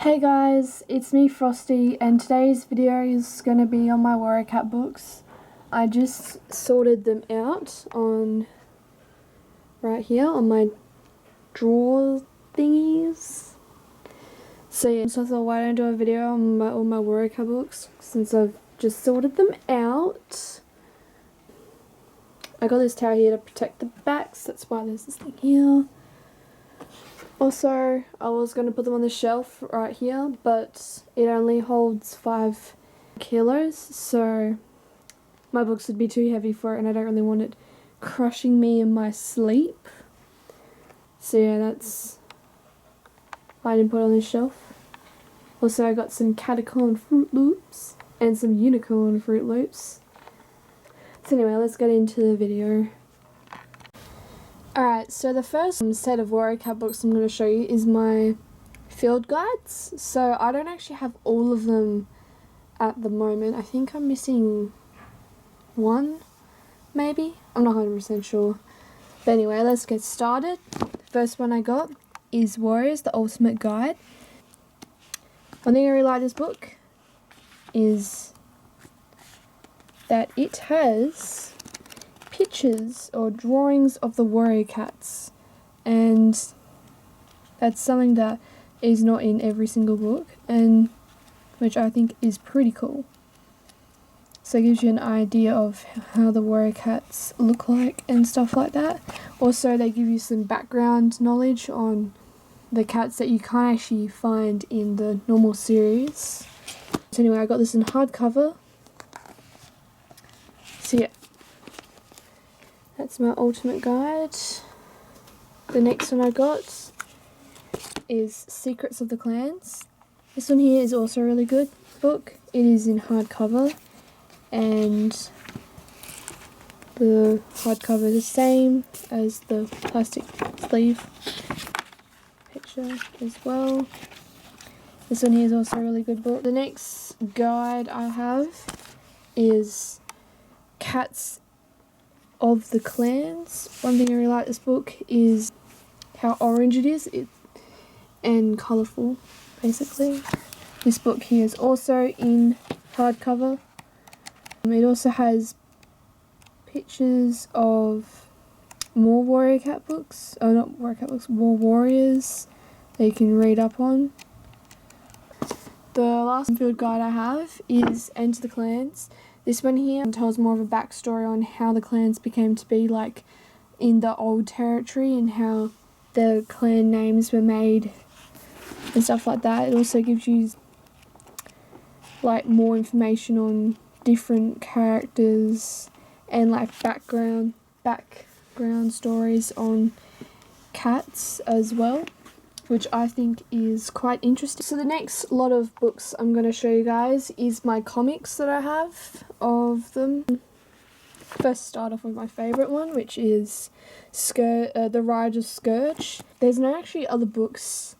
Hey guys, it's me Frosty, and today's video is going to be on my Warrior Cat books. I just sorted them out on right here on my drawer thingies. So yeah, so I thought, why don't I do a video on all my Warrior Cat books since I've just sorted them out. I got this tower here to protect the backs, that's why there's this thing here. Also, I was going to put them on the shelf right here, but it only holds 5 kilos, so my books would be too heavy for it, and I don't really want it crushing me in my sleep. So yeah, that's why I didn't put it on the shelf. Also, I got some Catacorn Fruit Loops and some Unicorn Fruit Loops. So anyway, let's get into the video. Alright, so the first set of Warrior Cat books I'm going to show you is my field guides. So I don't actually have all of them at the moment. I think I'm missing one, maybe? I'm not 100% sure. But anyway, let's get started. The first one I got is Warriors, the Ultimate Guide. One thing I really like this book is that it has pictures or drawings of the warrior cats, and that's something that is not in every single book, and which I think is pretty cool. So it gives you an idea of how the warrior cats look like and stuff like that. Also, they give you some background knowledge on the cats that you can't actually find in the normal series. So anyway, I got this in hardcover. So yeah, that's my ultimate guide. The next one I got is Secrets of the Clans. This one here is also a really good book. It is in hardcover, and the hardcover is the same as the plastic sleeve picture as well. This one here is also a really good book. The next guide I have is Cats of the Clans. One thing I really like this book is how orange it is and colourful, basically. This book here is also in hardcover. It also has pictures of more Warrior Cat books, not Warrior Cat books, more warriors that you can read up on. The last field guide I have is Enter the Clans. This one here tells more of a backstory on how the clans became to be like in the old territory and how the clan names were made and stuff like that. It also gives you like more information on different characters and like background stories on cats as well, which I think is quite interesting. So the next lot of books I'm going to show you guys is my comics that I have of them. First start off with my favourite one, which is The Rise of Scourge. There's no actually other books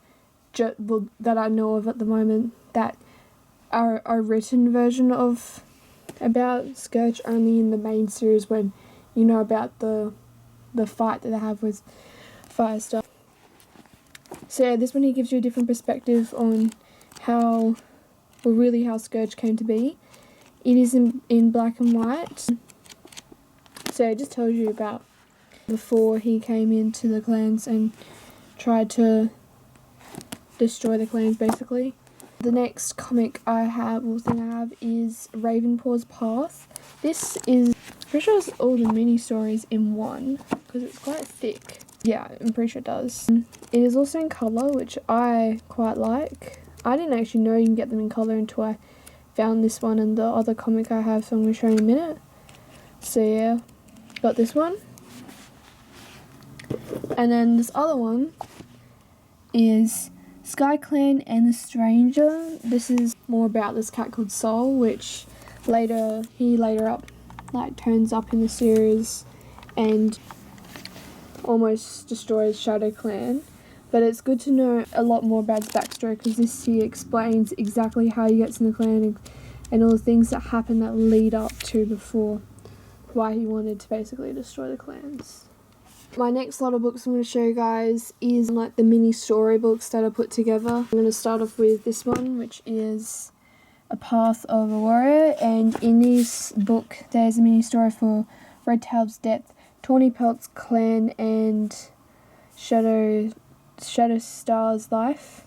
that I know of at the moment that are a written version of about Scourge, only in the main series when you know about the fight that they have with Firestar. So yeah, this one here gives you a different perspective on how Scourge came to be. It is in black and white. So it just tells you about before he came into the clans and tried to destroy the clans, basically. The next comic I have is Ravenpaw's Path. This is, I'm pretty sure it's all the mini stories in one because it's quite thick. Yeah, I'm pretty sure it does. It is also in colour, which I quite like. I didn't actually know you can get them in colour until I found this one and the other comic I have, so I'm going to show you in a minute. So yeah, got this one. And then this other one is Sky Clan and the Stranger. This is more about this cat called Soul, which later turns up in the series and almost destroys Shadow Clan. But it's good to know a lot more about his backstory, because this here explains exactly how he gets in the clan and all the things that happen that lead up to before why he wanted to basically destroy the clans. My next lot of books I'm going to show you guys is like the mini storybooks that I put together. I'm going to start off with this one, which is A Path of a Warrior, and in this book there's a mini story for Redtail's Depth, Tawny Pelt's Clan, and Shadow Star's life.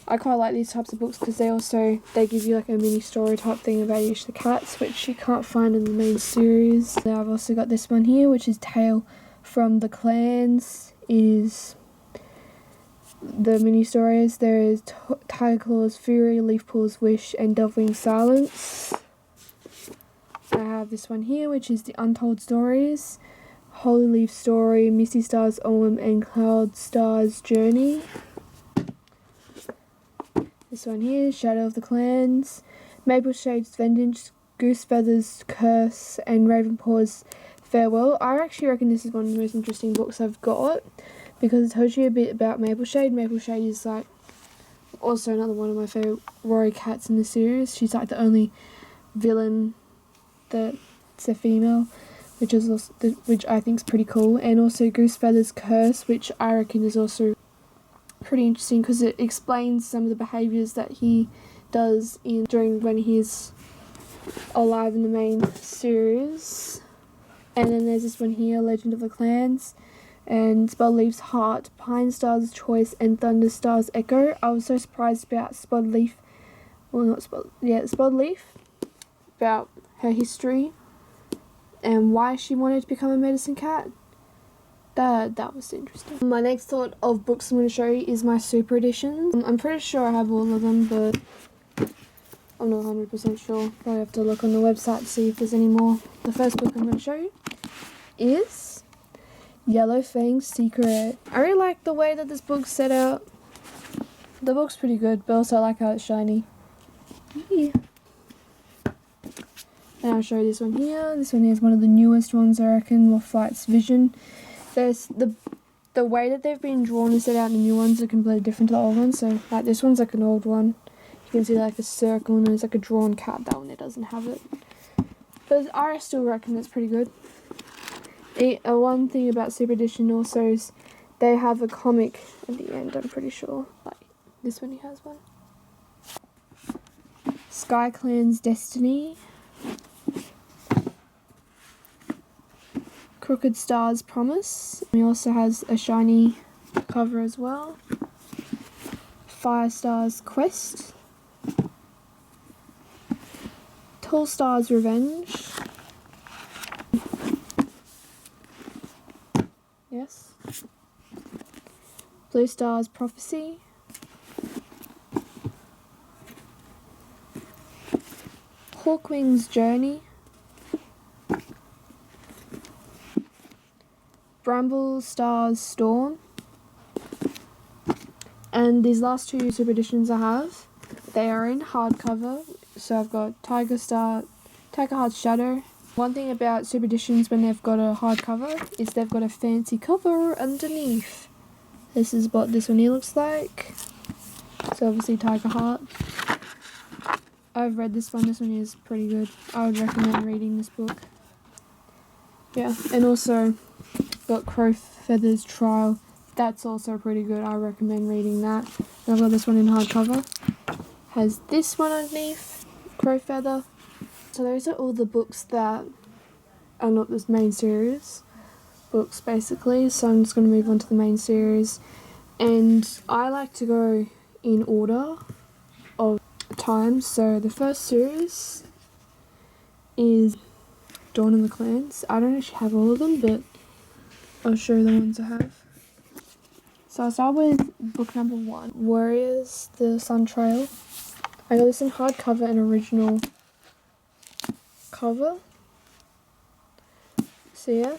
I quite like these types of books because they give you like a mini story type thing about each of the cats, which you can't find in the main series. Now I've also got this one here, which is Tale from the Clans. Is the mini stories. There is Tiger Claw's Fury, Leaf Paw's Wish, and Dovewing's Silence. I have this one here, which is The Untold Stories, Holy Leaf Story, Misty Star's Autumn, and Cloud Star's Journey. This one here, Shadow of the Clans, Maple Shade's Vengeance, Goose Feather's Curse, and Ravenpaw's Farewell. I actually reckon this is one of the most interesting books I've got because it tells you a bit about Maple Shade. Maple Shade is like also another one of my favourite warrior cats in the series. She's like the only villain that's a female, which I think is pretty cool. And also Goose Feather's Curse, which I reckon is also pretty interesting because it explains some of the behaviours that he does during when he's alive in the main series. And then there's this one here, Legend of the Clans, and Spud Leaf's Heart, Pine Star's Choice, and Thunder Star's Echo. I was so surprised about Spud Leaf, Spud Leaf, about her history and why she wanted to become a medicine cat. That was interesting. My next lot of books I'm going to show you is my super editions. I'm pretty sure I have all of them, but I'm not 100% sure. Probably have to look on the website to see if there's any more. The first book I'm going to show you is Yellow Fang's Secret. I really like the way that this book's set out. The book's pretty good, but also I like how it's shiny. Yeah. And I'll show you this one here. This one is one of the newest ones, I reckon, Mothlight's Vision. There's the way that they've been drawn and set out in the new ones are completely different to the old ones. So like this one's like an old one. You can see like a circle and there's like a drawn cat. That one there doesn't have it. But I still reckon it's pretty good. One thing about Super Edition also is they have a comic at the end, I'm pretty sure. Like this one, he has one. Sky Clan's Destiny. Crooked Star's Promise. He also has a shiny cover as well. Firestar's Quest. Tall Star's Revenge. Yes. Blue Star's Prophecy. Hawkwing's Journey. Bramble Star's Storm. And these last two super editions I have, they are in hardcover. So I've got Tiger Heart's Shadow. One thing about super editions when they've got a hardcover is they've got a fancy cover underneath. This is what this one here looks like. So obviously Tiger Heart. I've read this one is pretty good. I would recommend reading this book. Yeah, and also got Crow Feather's Trial. That's also pretty good. I recommend reading that. And I've got this one in hardcover. Has this one underneath, Crow Feather. So those are all the books that are not this main series books basically. So I'm just going to move on to the main series. And I like to go in order of time. So the first series is Dawn of the Clans. I don't actually have all of them, but I'll show you the ones I have. So I'll start with book number 1, Warriors, the Sun Trail. I got this in hardcover and original cover. So yeah,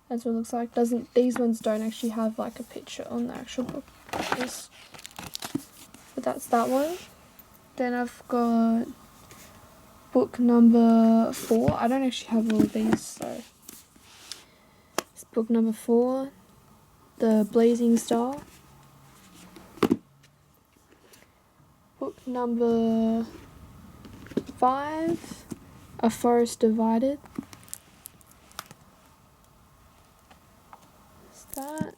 that's what it looks like. These ones don't actually have like a picture on the actual book. But that's that one. Then I've got book number 4. I don't actually have all of these, so it's book number 4, The Blazing Star. Book number 5, A Forest Divided. that.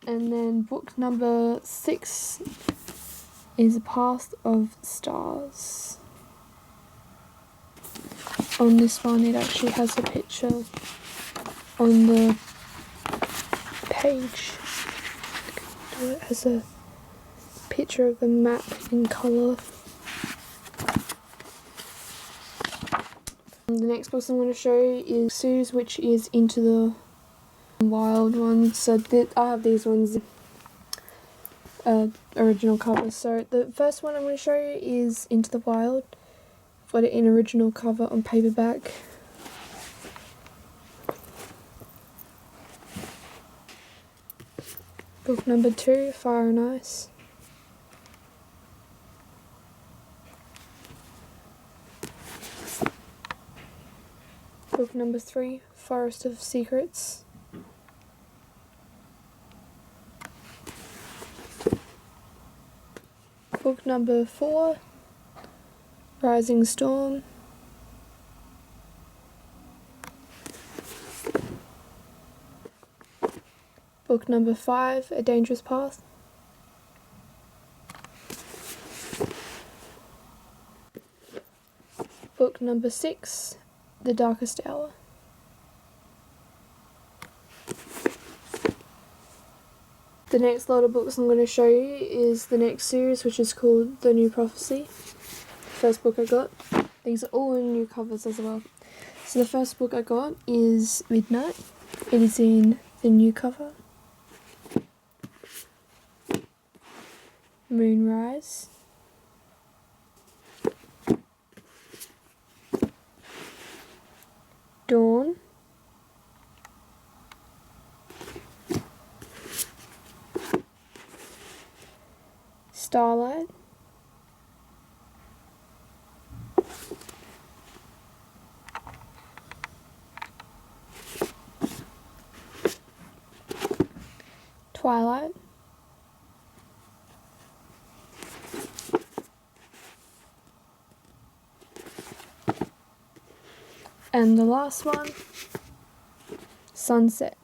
And then book number 6 is Path of Stars. On this one, it actually has a picture on the page. It has a picture of a map in colour. The next book I'm going to show you is series, which is Into the Wild ones. So I have these ones original covers. So the first one I'm going to show you is Into the Wild. I've got it in original cover on paperback. Book number 2, Fire and Ice. Book number 3, Forest of Secrets. Book number 4, Rising Storm. Book number 5, A Dangerous Path. Book number 6, The Darkest Hour. The next lot of books I'm going to show you is the next series, which is called The New Prophecy. First book I got. These are all in new covers as well. So the first book I got is Midnight. It is in the new cover. Moonrise. Dawn. Starlight. Twilight. And the last one, Sunset.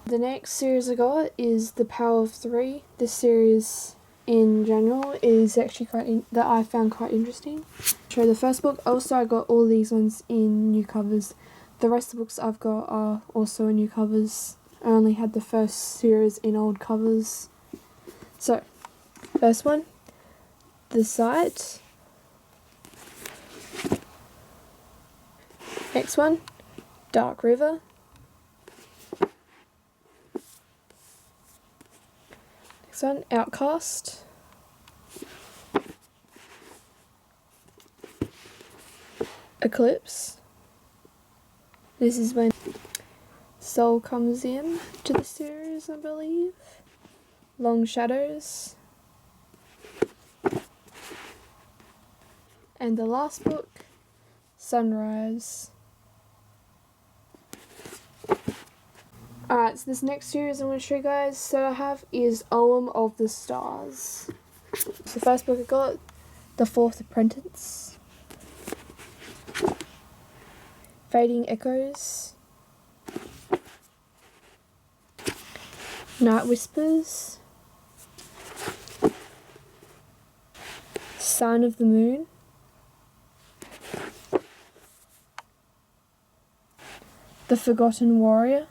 The next series I got is The Power of Three. This series in general is actually that I found quite interesting. Show the first book. Also, I got all these ones in new covers. The rest of the books I've got are also in new covers. I only had the first series in old covers. So, first one, The Sight. Next one, Dark River. Next one, Outcast. Eclipse. This is when Soul comes in to the series, I believe. Long Shadows. And the last book, Sunrise. Alright, so this next series I'm going to show you guys that I have is Oem of the Stars. So the first book I got, The Fourth Apprentice. Fading Echoes. Night Whispers. Sign of the Moon. The Forgotten Warrior.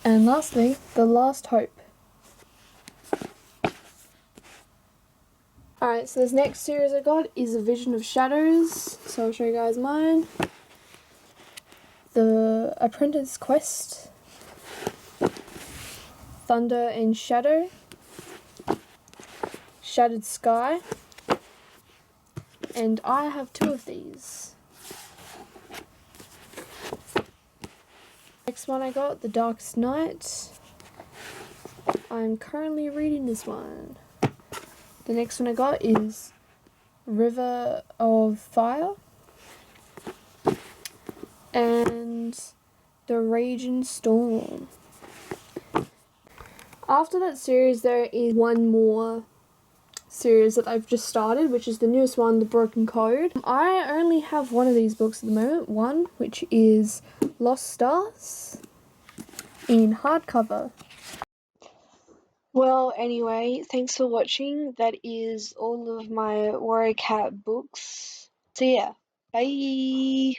And lastly, The Last Hope. Alright, so this next series I got is A Vision of Shadows. So I'll show you guys mine. The Apprentice Quest. Thunder and Shadow. Shattered Sky. And I have 2 of these. Next one I got, The Darkest Night. I'm currently reading this one. The next one I got is River of Fire. And The Raging Storm. After that series there is one more series that I've just started, which is the newest one, The Broken Code. I only have one of these books at the moment, one which is Lost Stars in hardcover. Well, anyway, thanks for watching. That is all of my Warrior Cat books. So yeah, bye!